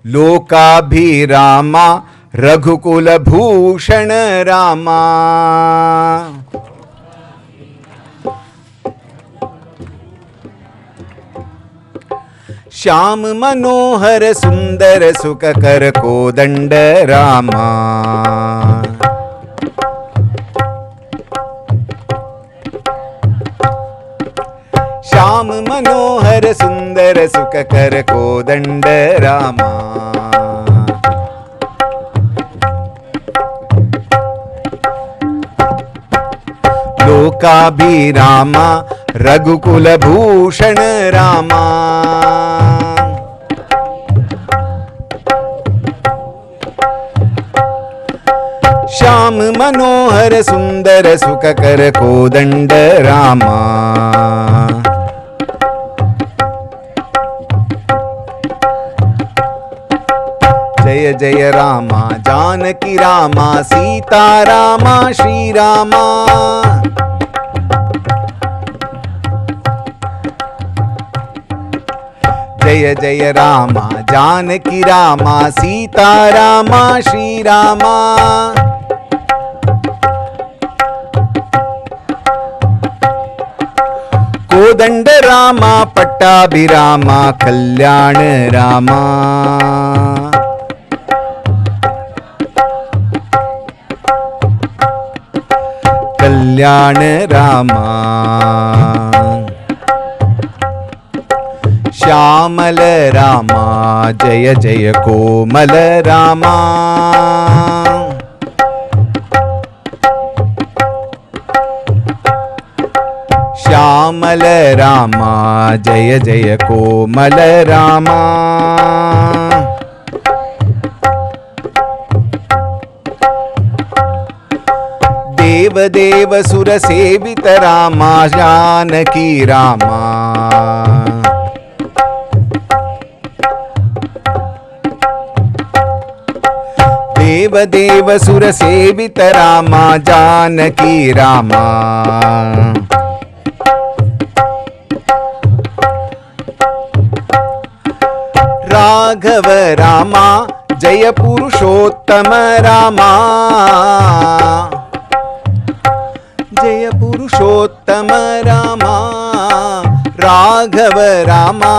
लोकाभिरामा रघुकुलभूषण रामा। श्याम मनोहर सुंदर सुखकर कोदंड रामा। श्याम मनोहर सुंदर सुखकर कोदंड रामा। लोकाभिरामा रघुकुलभूषण रामा। श्याम मनोहर सुंदर सुखकर कोदंड रामा। जय जय रामा जानकी रामा सीता रामा श्री रामा। जय जय रामा जानकी रामा सीता रामा श्री रामा। कोदंड रामा पट्टाभिरामा कल्याण रामा। कल्याण रामा। श्यामल रामा जय जय कोमल रामा। श्यामल रामा जय जय कोमल रामा। देव देव सुर सेवित रामा जानकी रामा। देव देव सुर सेवित रामा जानकी रामा। राघव रामा जय पुरुषोत्तम रामा। जय पुरुषोत्तम रामा। राघव रामा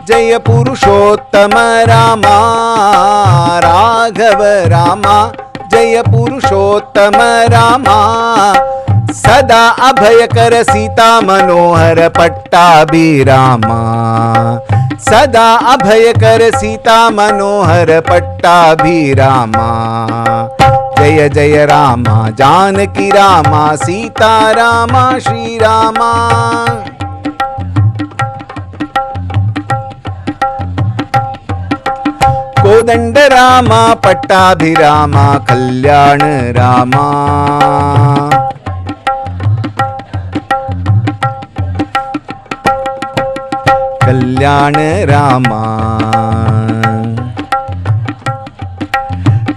जय पुरुषोत्तम रामा। राघव रामा जय पुरुषोत्तम रामा। सदा अभयकर सीता मनोहर पट्टाभिरामा। सदा अभयकर सीता मनोहर पट्टाभिरामा। जय जय रामा जानकी रामा सीता रामा श्री रामा। कोदंड रामा पट्टाभिरामा कल्याण रामा। कल्याण रामा।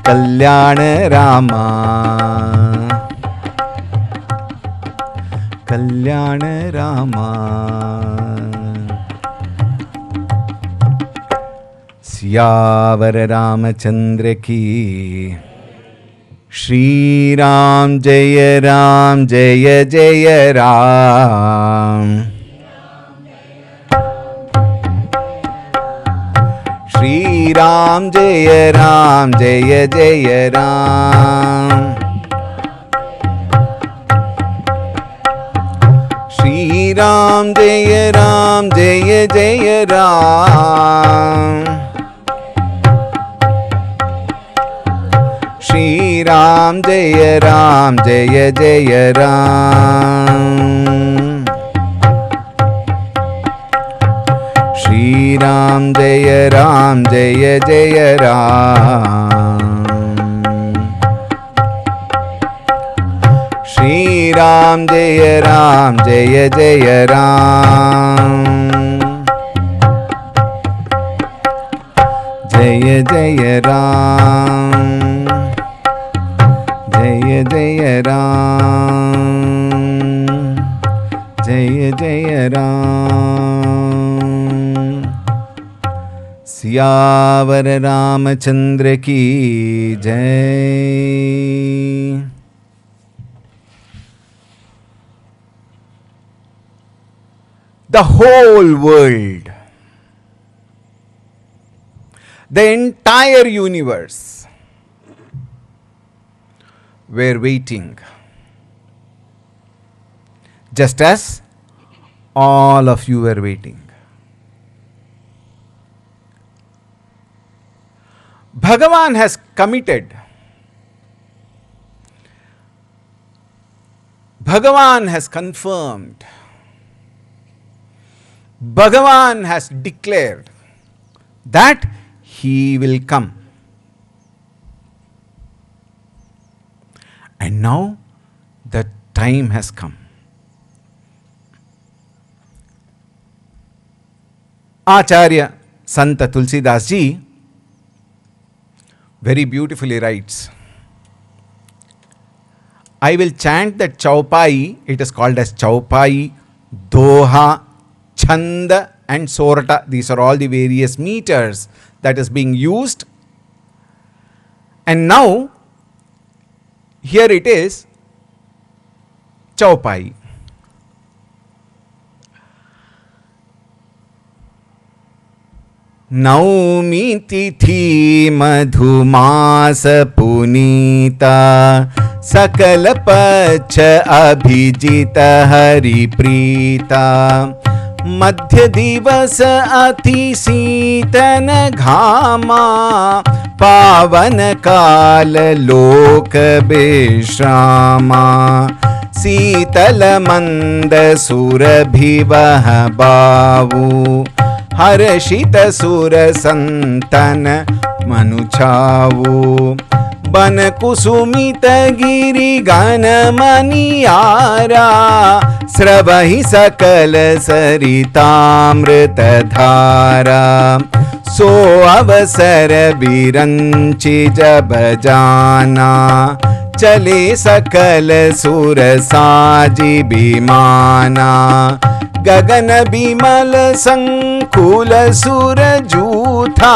कल्याण रामा। कल्याण रामा। सियावर रामचंद्र की। श्री राम जय जय राम। श्री राम जय जय राम। श्री राम जय जय राम। श्री राम जय जय राम। श्री राम जय जय राम। श्री राम जय जय राम। जय जय राम। जय जय राम। जय जय राम। सियावर रामचंद्र की जय। The whole world, the entire universe were waiting, just as all of you were waiting. Bhagavan has committed, Bhagavan has confirmed, Bhagavan has declared that he will come. And now the time has come. Acharya Santa Tulsidas ji very beautifully writes, I will chant that Chaupai, it is called as Chaupai, Doha, Chanda and Sorata. These are all the various meters that is being used. And now, here it is, Chaupai. नौमी तिथि मधुमास पुनीता सकल पक्ष अभिजित हरि प्रीता मध्य दिवस अति शीतन घामा पावन काल लोक विश्रामा शीतल मंद सुरभिवह बावु हर्षित सुर संतन मनुछावु बन कुसुमित गिरि गण मनियारा स्रवहि सकल सरितामृत धारा सो अवसर बिरंचि जब जाना चले सकल सुर साजी विमाना गगन बिमल संकुल सुर जूथा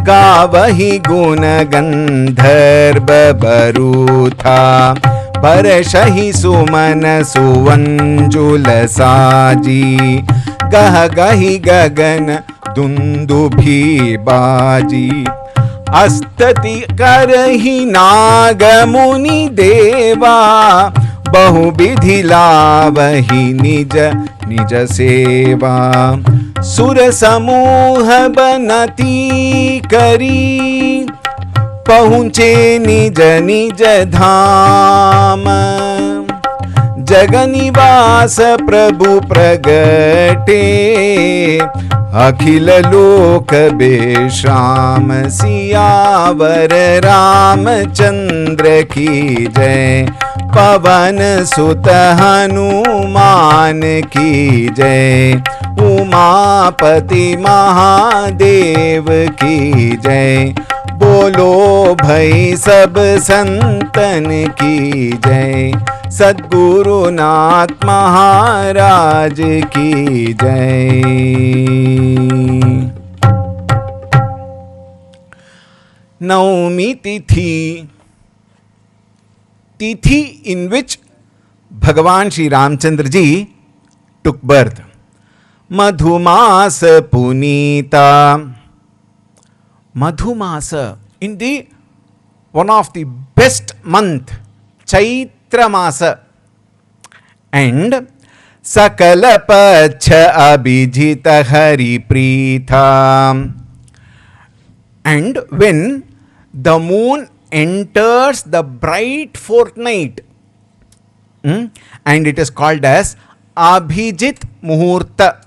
गावहि गुण गंधर्व बरूथा बरषहि सुमन सुवंजुल साजी गह गहि गगन दुंदुभि बाजी अस्तति करहि नाग मुनि देवा बहुविधि लावहि निज निज सेवा सुर समूह बनती करी पहुँचे निज निज धाम जगनिवास प्रभु प्रगटे अखिल लोक विश्राम सियावर रामचंद्र की जय पवन सुत हनुमान की जय उमापति महादेव की जय बोलो भई सब संतन की जय सद्गुरुनाथ महाराज की जय। नवमी तिथि, तिथि in which Bhagavan Shri Ramchandra ji took birth. Madhumasa Punita. Madhumasa, in the one of the best month, Chaitra Masa, and Sakala Pacha Abhijita Hari Preetha. And when the moon enters the bright fortnight, and it is called as Abhijit Muhurta,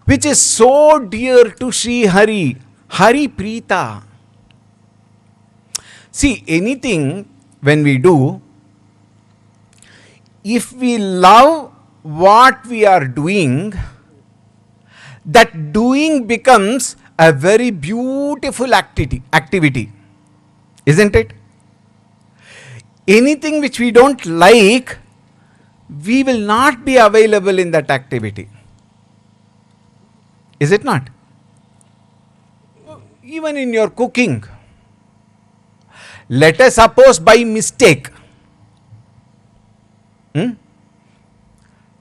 which is so dear to Sri Hari, Hari Preeta. See, anything when we do, if we love what we are doing, that doing becomes a very beautiful activity, isn't it? Anything which we don't like, we will not be available in that activity. Is it not? even in your cooking. Let us suppose by mistake,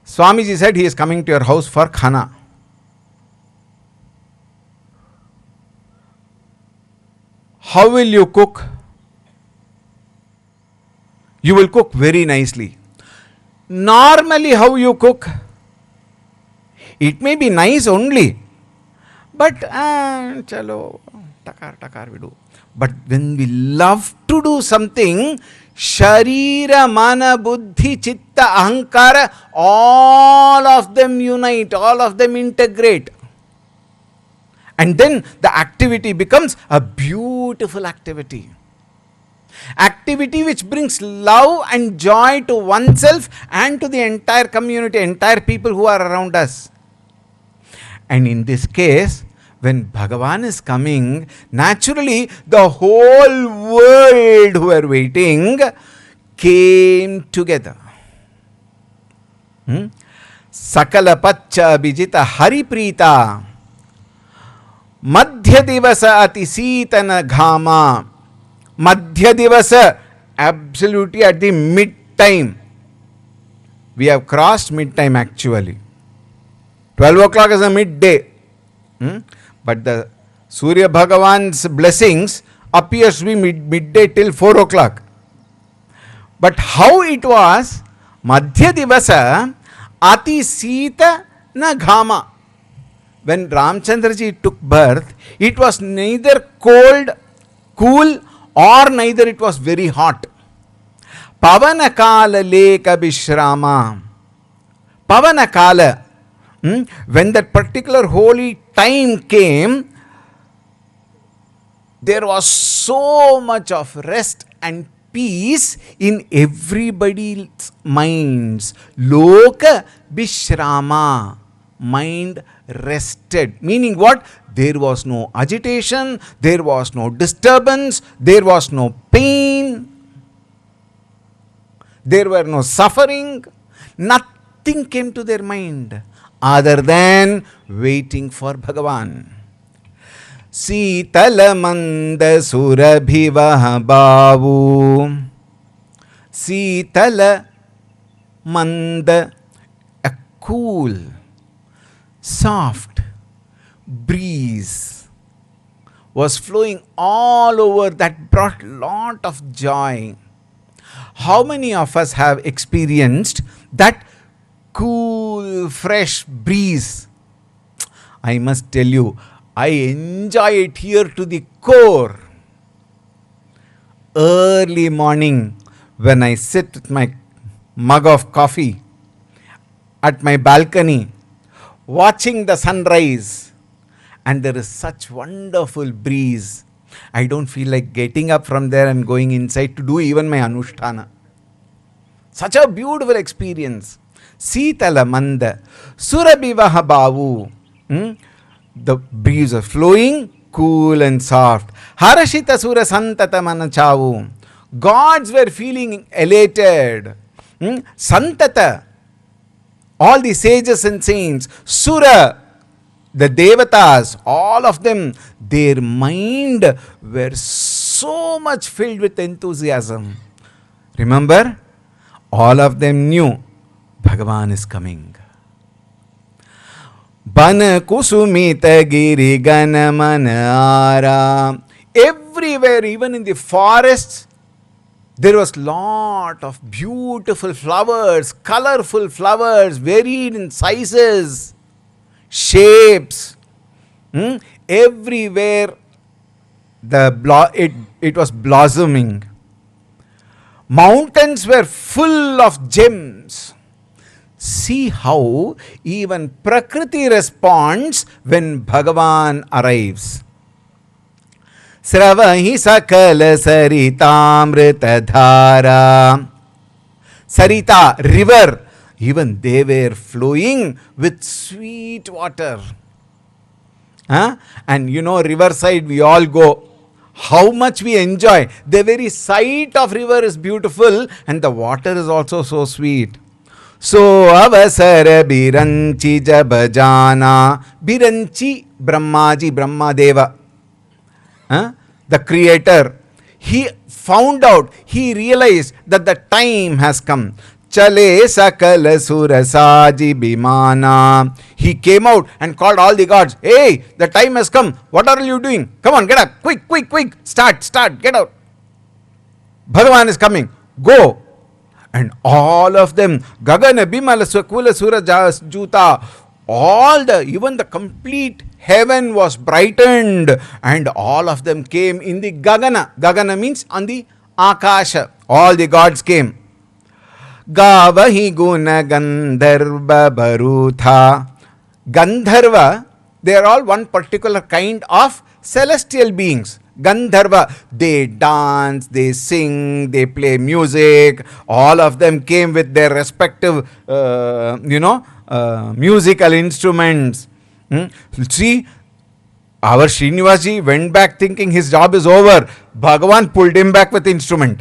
Swamiji said he is coming to your house for khana. How will you cook? You will cook very nicely. Normally, how you cook? It may be nice only, but chalo, takar we do. But when we love to do something, Sharira, Mana, Buddhi, Chitta, Ahankara, all of them unite, all of them integrate. And then the activity becomes a beautiful activity. Activity which brings love and joy to oneself and to the entire community, entire people who are around us. And in this case, when Bhagavan is coming, naturally the whole world who are waiting came together. Sakala Pacha Bijita Hariprita Madhya Divasa Ati Sitana Ghama. Madhya Divasa, absolutely at the mid time. We have crossed mid time actually. 12 o'clock is a midday. But the Surya Bhagavan's blessings appears to be midday till 4 o'clock. But how it was, Madhya Divasa Ati Sita na Ghama. When Ramchandraji took birth, it was neither cold, cool, or neither it was very hot. Pavanakala Leka Bishrama. Pavanakala. When that particular holy time came, there was so much of rest and peace in everybody's minds. Loka Bishrama. Mind rested. Meaning what? There was no agitation, there was no disturbance, there was no pain, there were no suffering. Nothing came to their mind other than waiting for Bhagavan. Sitala Manda Surabhivaha Bavu. Sitala Manda, a cool, soft breeze was flowing all over, that brought lot of joy. How many of us have experienced that cool, fresh breeze? I must tell you, I enjoy it here to the core. Early morning, when I sit with my mug of coffee at my balcony, watching the sunrise, and there is such wonderful breeze, I don't feel like getting up from there and going inside to do even my Anushtana. Such a beautiful experience. Sitala Manda Surabhivaha Bavu. The breeze is flowing, cool and soft. Harashita Sura Santata Manachavu. Gods were feeling elated. Santata. All the sages and saints, Sura, the Devatas, all of them, their mind were so much filled with enthusiasm. Remember, all of them knew Bhagavan is coming. Bana Kusumita Giri Gana Manara. Everywhere, even in the forests, there was lot of beautiful flowers, colorful flowers, varied in sizes, shapes. Everywhere it was blossoming. Mountains were full of gems. See how even Prakriti responds when Bhagavan arrives. Sravahi sakala saritamrita dhara. Sarita, river, even they were flowing with sweet water. And you know, riverside we all go. How much we enjoy. The very sight of river is beautiful and the water is also so sweet. So avasara biranchi jabajana. Biranchi, Brahmaji, Brahmadeva. the creator, he found out, he realized that the time has come. Chale sakala sura saji bimana. He came out and called all the gods. Hey, the time has come. What are you doing? Come on, get up. Quick, quick, quick. Start, get out. Bhagavan is coming. Go. And all of them, Gagana Bimala Swakula Sura Juta, even the complete heaven was brightened, and all of them came in the Gagana. Gagana means on the Akasha. All the gods came. Gavahi Guna Gandharva Barutha. Gandharva, they are all one particular kind of celestial beings. Gandharva, they dance, they sing, they play music. All of them came with their respective, musical instruments. See, our Srinivasji went back thinking his job is over. Bhagavan pulled him back with instrument.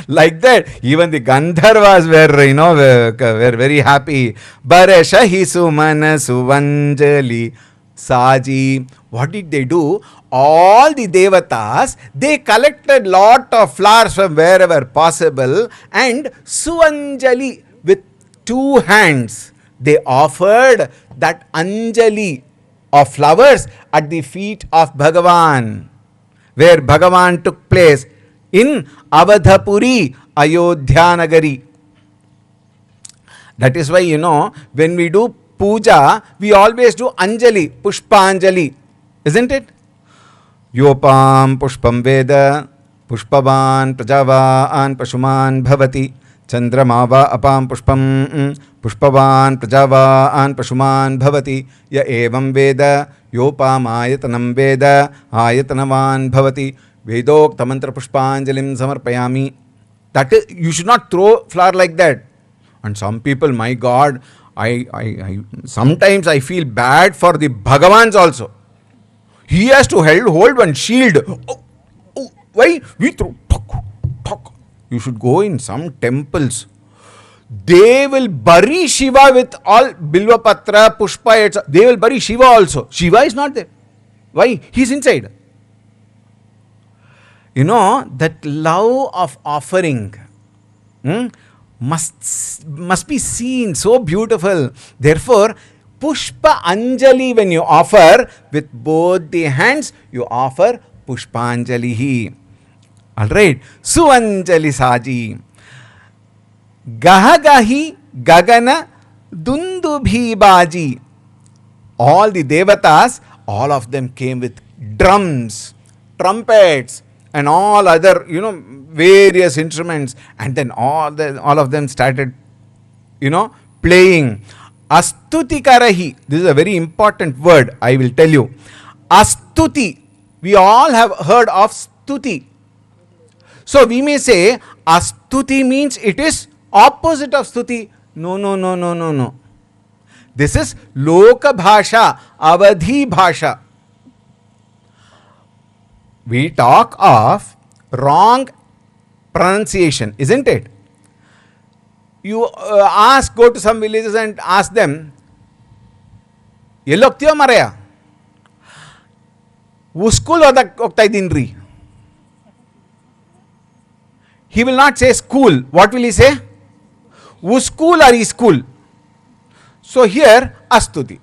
Like that, even the Gandharvas were very happy. Barashahi Sumana Suvanjali Saji. What did they do? All the devatas, they collected lot of flowers from wherever possible, and Suvanjali, with 2 hands, they offered that Anjali of flowers at the feet of Bhagavan, where Bhagavan took place in Avadhapuri, Ayodhya Nagari. That is why, when we do puja, we always do Anjali, Pushpanjali, isn't it? Yopam Pushpam Veda, Pushpavan Prajavaan Pashuman Bhavati, Chandramava Apam Pushpam Pushpavan Prajavaan Pashuman Bhavati, Ya Evam Veda, Yopam Ayatanam Veda, Ayatanavan Bhavati, Vedokta Mantra Pushpanjalim Samarpayami. That is, you should not throw flower like that. And some people, my God, I sometimes I feel bad for the Bhagavans also. He has to hold one shield. Why? We throw. You should go in some temples. They will bury Shiva with all Bilvapatra, Pushpa, etc. They will bury Shiva also. Shiva is not there. Why? He is inside. That love of offering must be seen, so beautiful. Therefore, Pushpa Anjali, when you offer with both the hands, you offer Pushpanjalihi. Alright. Suvanjali Saji. Gahagahi Gagana Dundubhi Baji. All the devatas, all of them came with drums, trumpets, and all other, various instruments. And then all of them started, playing. Astuti Karahi. This is a very important word, I will tell you. Astuti. We all have heard of Stuti. So we may say Astuti means it is opposite of Stuti. No. This is Loka Bhasha, Avadhi Bhasha. We talk of wrong pronunciation, isn't it? You go to some villages and ask them, Yelloktiyo Maraya? Uskul Oktay Dinri. He will not say school. What will he say? Uskul or iskul. So here, Astuti.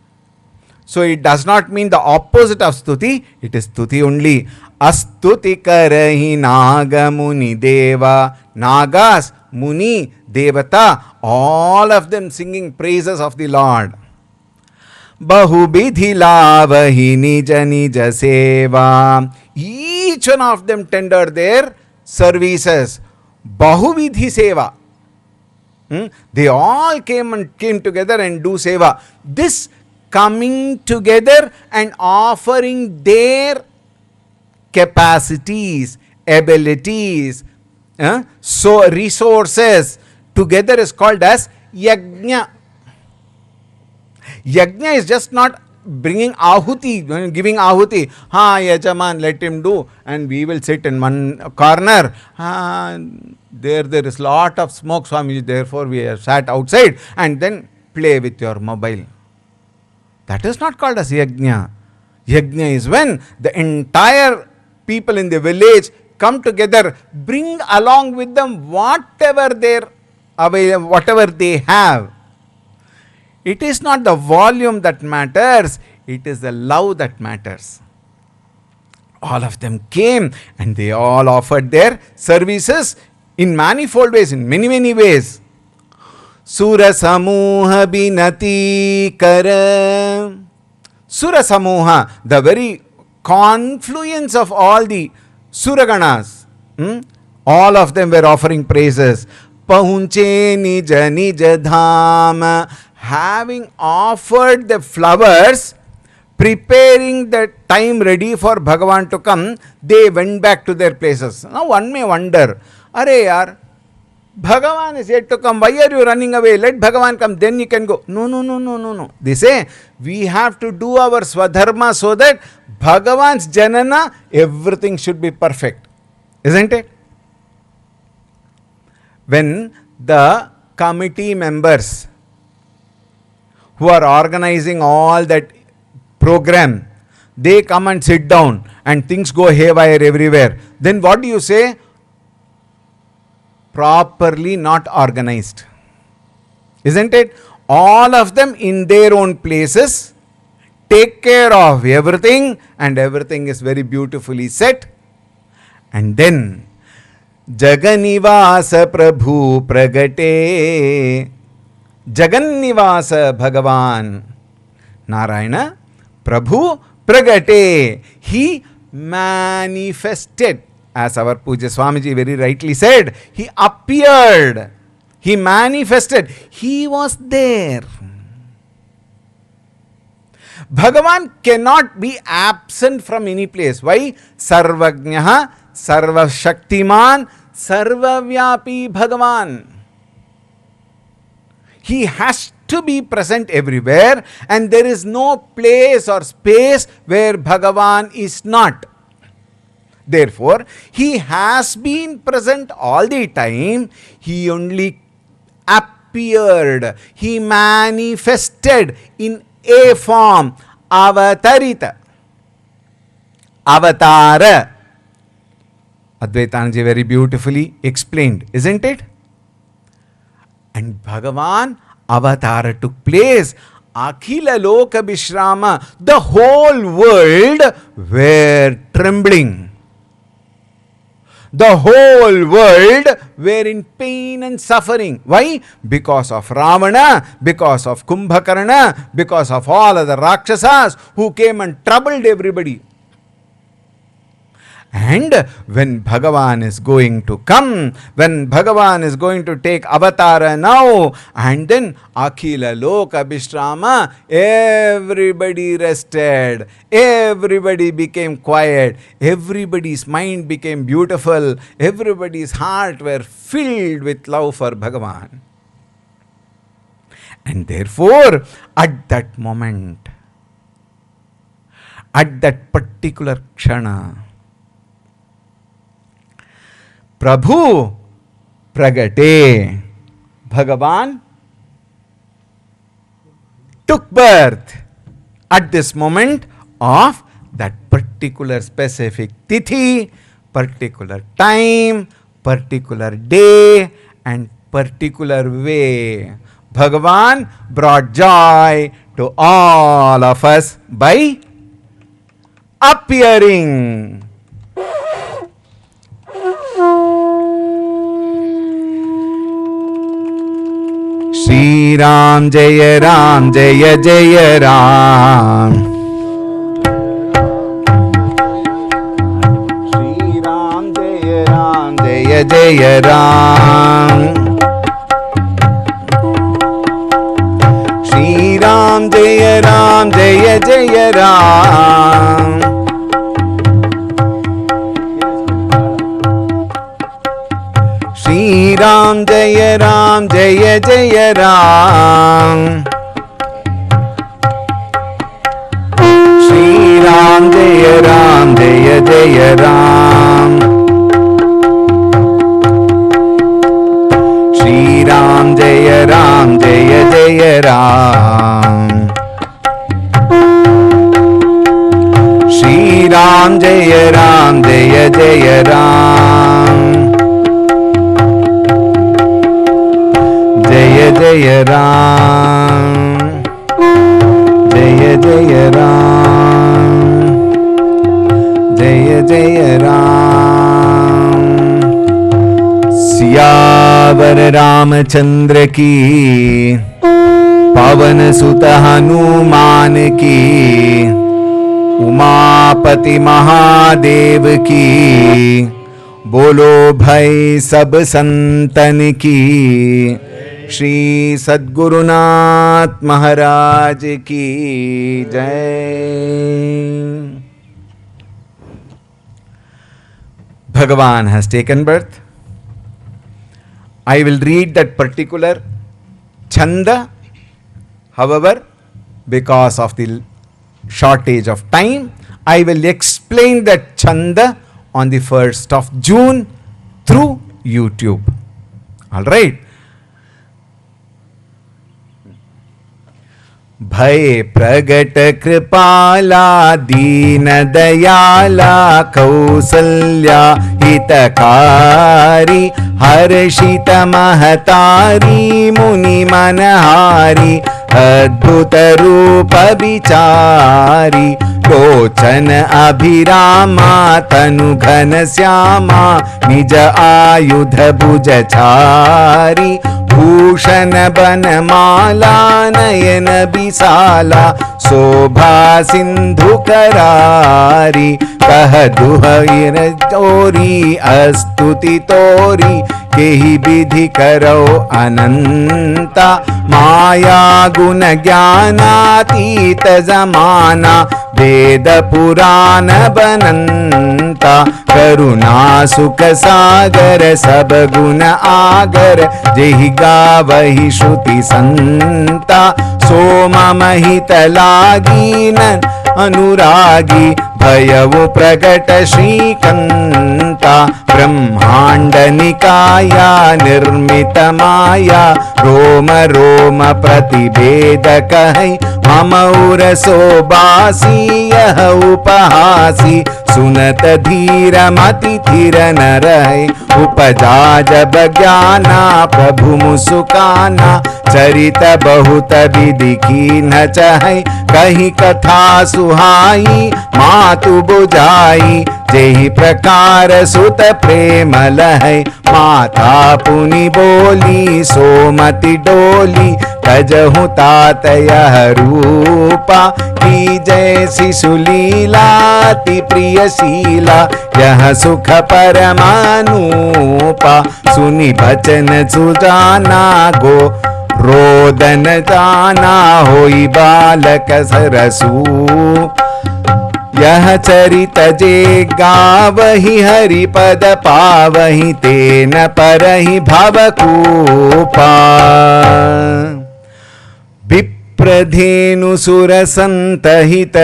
So it does not mean the opposite of Stuti, it is Stuti only. Astuti Karahi Naga Muni Deva. Nagas, Muni, Devata, all of them singing praises of the Lord. Bahubidhi Lavahi Nija Nija Seva. Each one of them tendered their services. Bahuvidhi Seva. They all came together and do Seva. This coming together and offering their capacities, abilities, so resources together is called as Yajna. Yajna is just not bringing ahuti, giving ahuti. Yajaman, let him do, and we will sit in one corner. There is lot of smoke, Swamiji, therefore we are sat outside, and then play with your mobile. That is not called as Yajna. Yajna is when the entire people in the village come together, bring along with them whatever they have. It is not the volume that matters, it is the love that matters. All of them came and they all offered their services in manifold ways, in many, many ways. Sura Samuha Binati Kara. Sura Samuha, the very confluence of all the Suraganas, all of them were offering praises. Pahunche Nija Nija Dham. Having offered the flowers, preparing the time ready for Bhagavan to come, they went back to their places. Now one may wonder, Are yaar, Bhagavan is yet to come. Why are you running away? Let Bhagavan come, then you can go. No. They say, we have to do our Swadharma so that Bhagavan's Janana, everything should be perfect. Isn't it? When the committee members who are organizing all that program, they come and sit down and things go haywire everywhere, then what do you say? Properly not organized. Isn't it? All of them in their own places take care of everything and everything is very beautifully set. And then Jaganivasa Prabhu Pragate. Jagannivasa Bhagavan Narayana Prabhu Pragate. He manifested. As our Puja Swamiji very rightly said, he appeared. He manifested. He was there. Bhagavan cannot be absent from any place. Why? Sarvajnaha, Sarvashaktiman, Sarvavyapi Bhagavan. He has to be present everywhere, and there is no place or space where Bhagavan is not. Therefore, he has been present all the time. He only appeared. He manifested in a form. Avatarita. Avatara. Advaitanji very beautifully explained, isn't it? And Bhagavan Avatara took place. Akhila Loka Bishrama. The whole world were trembling. The whole world were in pain and suffering. Why? Because of Ravana, because of Kumbhakarna, because of all other Rakshasas who came and troubled everybody. And when Bhagavan is going to come, when Bhagavan is going to take avatara now, and then Akhila Loka Bishrama, everybody rested, everybody became quiet, everybody's mind became beautiful, everybody's heart were filled with love for Bhagavan. And therefore, at that moment, at that particular kshana, Prabhu Pragate, Bhagavan took birth at this moment of that particular specific tithi, particular time, particular day and particular way. Bhagavan brought joy to all of us by appearing. Shri Ram Jaya Ram Jaya Jaya Ram. Shri Ram Jaya Ram Jaya Jaya Ram. Shri Ram Jaya Ram Jaya Jaya Ram. Shri Ram Jaya Ram Jaya Jaya Ram. Shri Ram Jaya Ram Jaya Jaya Ram. Shri Ram Jaya Ram Jaya Jaya Ram. जय राम, जय जय राम, जय जय राम, जय जय राम, जय जय राम। सियावर रामचंद्र की, पवन सुत हनुमान की, उमापति महादेव की, बोलो भाई सब संतन की, श्री सद्गुरुनाथ महाराज की जय। Bhagavan has taken birth. I will read that particular chanda. However, because of the shortage of time, I will explain that chanda on the 1st of June through YouTube. All right. भय प्रगट कृपाला, दीन दयाला, कौसल्या हितकारी, हर्षित महतारी, मुनि मनहारी, अद्भुत रूप विचारी, लोचन अभिरामा, तनु घन श्यामा, निज आयुध भुजचारी, भूषण बनमाला, नयन बिसाला, शोभा सिंधु करारी, कह दुहर चोरी, अस्तुति तोरी, केहि विधि करो अनंता, माया गुण ज्ञानातीत जमाना, वेद पुराण बनंता, करुणा सुख सागर, सब गुण आगर, जेहि गावहि श्रुति संता, सोम महित लागी न अनुरागी, भयउ प्रगट श्रीकंता, ब्रह्मांड निकाया, निर्मित माया, रोम रोम प्रतिभेद कहै, मम उर सोबासी, यह उपहासी, सुनत धीर मति थिर न रहे, उपजा जब ज्ञाना, प्रभु मुसुकाना, चरित बहुत विधि कीन्ह चहै, कही कथा सुहाई, मातु बुझाई, जेहि प्रकार सुत प्रेम लहै, माता पुनि बोली, सोमति डोली, तजहु तात यह रूपा, की जैसी सुलीला, अति प्रिय शीला, यह सुख परमानूपा, सुनि बचन सुजाना, गो रोदन जाना, होई बालक सरसू, यह चरित जे गावहि, हरि पद पावहि, तेन परहि भवकूपा, विप्रधेनु सुर संतहित,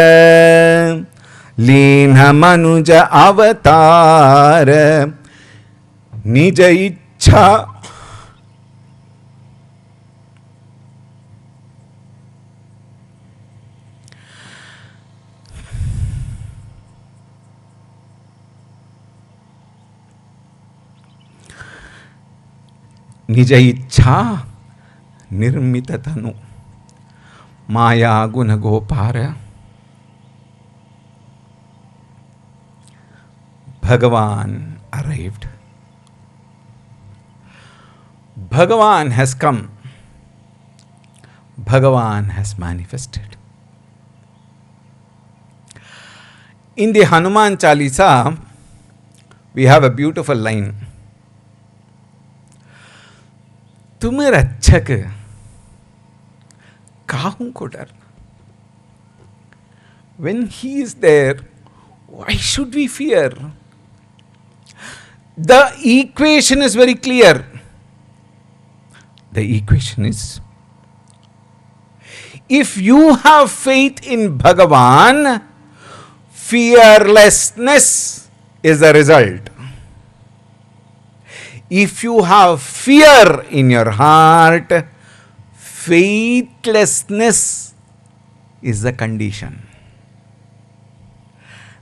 लीन्ह मनुज अवतार, निज इच्छा निज इच्छा निर्मित तनु, माया गुण गोपार, Bhagavan arrived. Bhagavan has come. Bhagavan has manifested. In the Hanuman Chalisa, we have a beautiful line. तुम्हें रक्षक काहू को डर. When he is there, why should we fear? The equation is very clear. The equation is, if you have faith in Bhagavan, fearlessness is the result. If you have fear in your heart, faithlessness is the condition.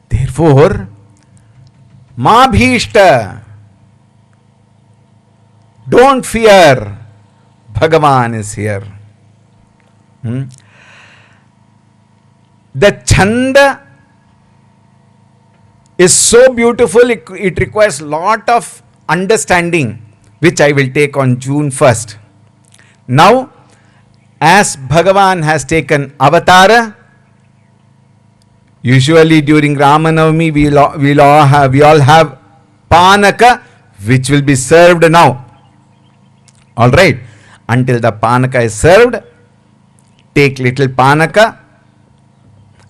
Therefore, Ma Bhishta, don't fear, Bhagavan is here. The Chanda is so beautiful, it requires lot of understanding, which I will take on June 1st. Now, as Bhagavan has taken avatara, usually during Ramanavami we all have panaka, which will be served now. Alright, until the panaka is served, take little panaka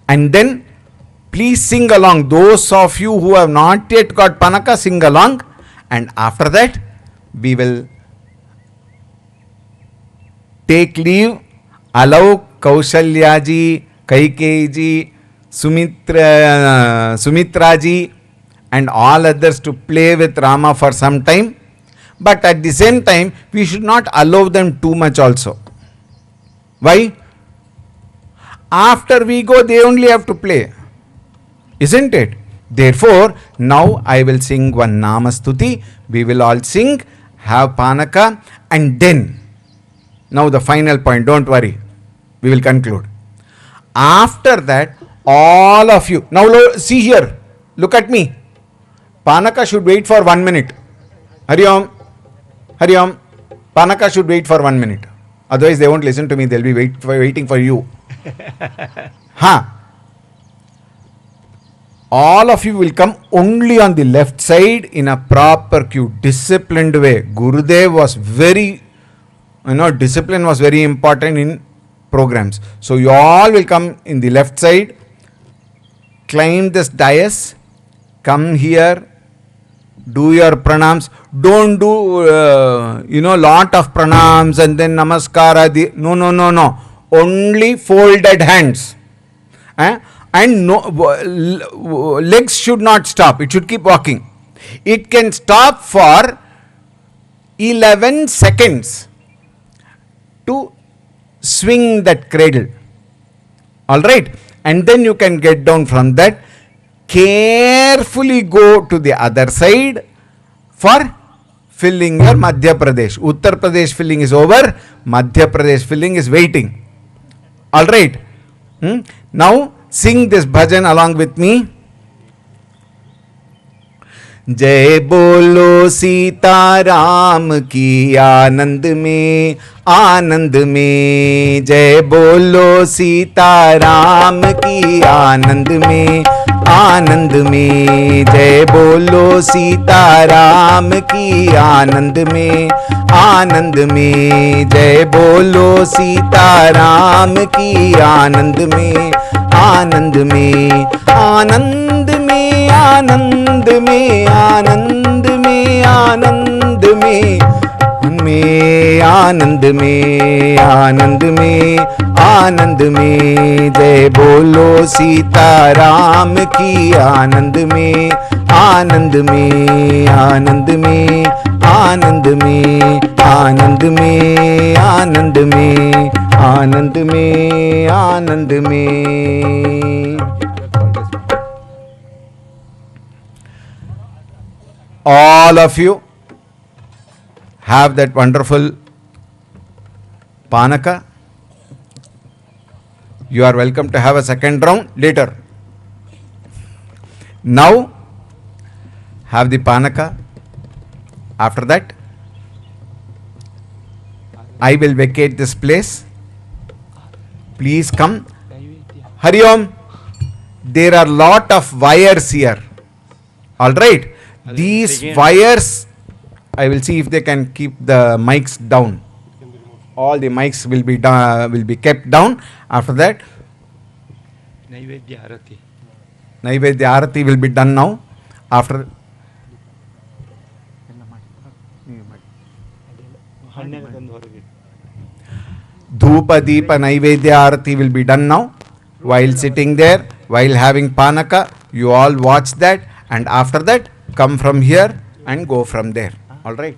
and then please sing along. Those of you who have not yet got panaka, sing along, and after that we will take leave, allow Kaushalya ji, Kaikeyi ji, Sumitra ji and all others to play with Rama for some time. But at the same time, we should not allow them too much also. Why? After we go, they only have to play. Isn't it? Therefore, now I will sing one Namastuti. We will all sing, have Panaka, and then, now the final point, don't worry. We will conclude. After that, all of you, now see here, look at me. Panaka should wait for 1 minute. Hari Om. Hari Om. Panaka should wait for 1 minute. Otherwise, they won't listen to me. They'll be waiting for you. All of you will come only on the left side in a proper queue, disciplined way. Gurudev was very, discipline was very important in programs. So you all will come in the left side, climb this dais, come here, do your pranams. Don't do, lot of pranams and then namaskara. No. Only folded hands. And no, legs should not stop. It should keep walking. It can stop for 11 seconds to swing that cradle. Alright? And then you can get down from that. Carefully go to the other side for filling your Madhya Pradesh. Uttar Pradesh filling is over. Madhya Pradesh filling is waiting. Alright? Now, sing this bhajan along with me. जय बोलो सीताराम की आनंद में जय बोलो सीताराम की आनंद में जय बोलो सीताराम की आनंद में जय बोलो सीताराम की आनंद में आनंद में आनंद में आनंद में आनंद में आनंद में आनंद में आनंद में आनंद में जय बोलो सीताराम की आनंद में आनंद में आनंद में आनंद में आनंद में आनंद में आनंद में आनंद में all of you have that wonderful Panaka. You are welcome to have a second round later. Now, have the Panaka. After that, I will vacate this place. Please come. Hari Om. There are lot of wires here. All right. These wires, I will see if they can keep the mics down. All the mics will be kept down. After that, Naivedya Arati will be done now. After Dhupa Deepa Naivedya Arati will be done now. While sitting there, while having Panaka, you all watch that, and after that, come from here and go from there. All right.